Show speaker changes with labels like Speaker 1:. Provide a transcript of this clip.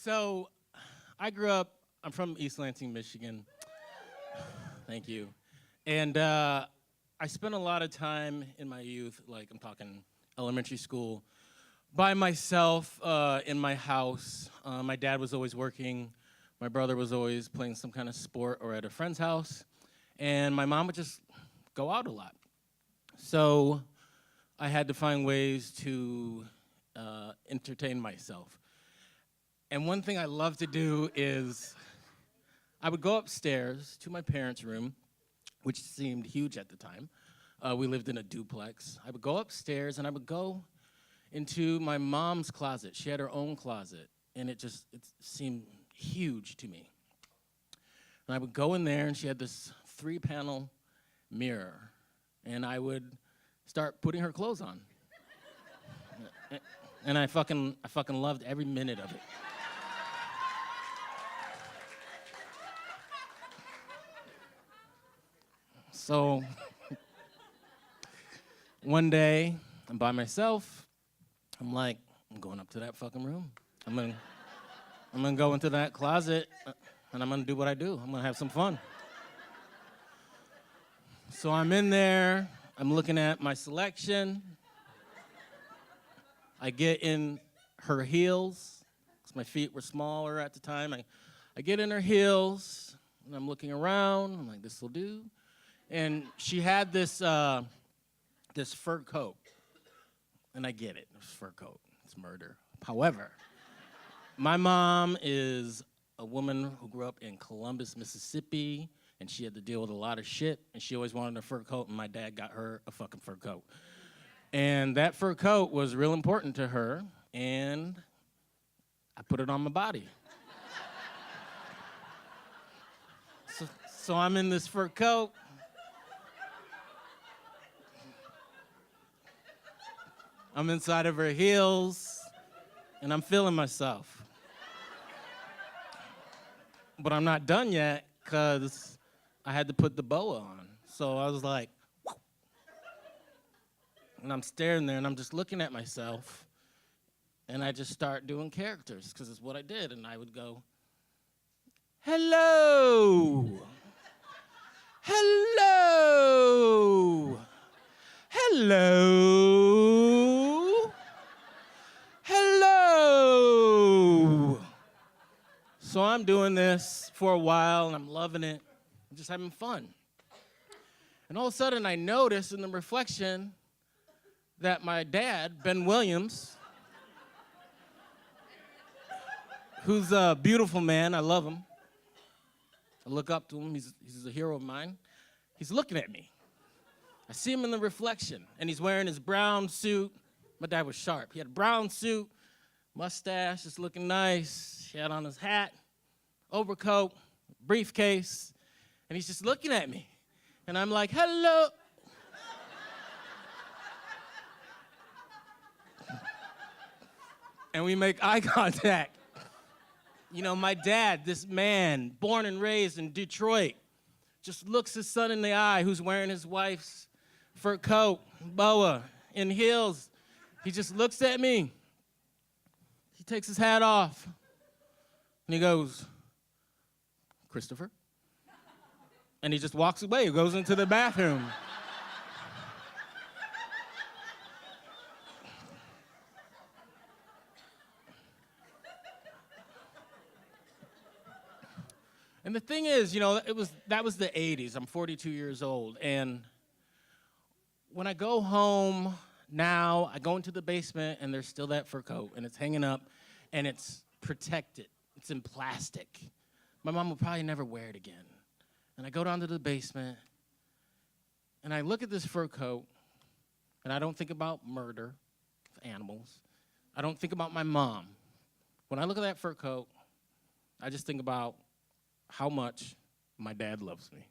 Speaker 1: So, I grew up, I'm from East Lansing, Michigan. Thank you. And I spent a lot of time in my youth, like I'm talking elementary school, by myself in my house. My dad was always working. My brother was always playing some kind of sport or at a friend's house. And my mom would just go out a lot. So I had to find ways to entertain myself. And one thing I love to do is I would go upstairs to my parents' room, which seemed huge at the time. We lived in a duplex. I would go upstairs and I would go into my mom's closet. She had her own closet, and it seemed huge to me. And I would go in there, and she had this 3-panel mirror, and I would start putting her clothes on. And I fucking loved every minute of it. So one day, I'm by myself. I'm like, I'm going up to that fucking room. I'm gonna go into that closet, and I'm gonna do what I do. I'm gonna have some fun. So I'm in there. I'm looking at my selection. I get in her heels, because my feet were smaller at the time. I get in her heels, and I'm looking around. I'm like, this will do. And she had this fur coat, and I get it. It's fur coat. It's murder. However, my mom is a woman who grew up in Columbus, Mississippi, and she had to deal with a lot of shit, and she always wanted a fur coat, and my dad got her a fucking fur coat. And that fur coat was real important to her, and I put it on my body. So I'm in this fur coat. I'm inside of her heels, and I'm feeling myself. But I'm not done yet, because I had to put the boa on. So I was like, whoa. And I'm staring there, and I'm just looking at myself, and I just start doing characters, because it's what I did. And I would go, hello, hello, hello, hello. So I'm doing this for a while, and I'm loving it. I'm just having fun. And all of a sudden, I notice in the reflection that my dad, Ben Williams, who's a beautiful man, I love him. I look up to him, he's a hero of mine. He's looking at me. I see him in the reflection, and he's wearing his brown suit. My dad was sharp. He had a brown suit, mustache, just looking nice. He had on his hat, overcoat, briefcase, and he's just looking at me. And I'm like, hello. And we make eye contact. You know, my dad, this man, born and raised in Detroit, just looks his son in the eye who's wearing his wife's fur coat, boa, in heels. He just looks at me. He takes his hat off, and he goes, Christopher? And he just walks away. He goes into the bathroom. And the thing is, you know, that was the 80s. I'm 42 years old. And when I go home now, I go into the basement, and there's still that fur coat, and it's hanging up, and it's protected. It's in plastic. My mom will probably never wear it again. And I go down to the basement, and I look at this fur coat, and I don't think about murder of animals. I don't think about my mom. When I look at that fur coat, I just think about how much my dad loves me.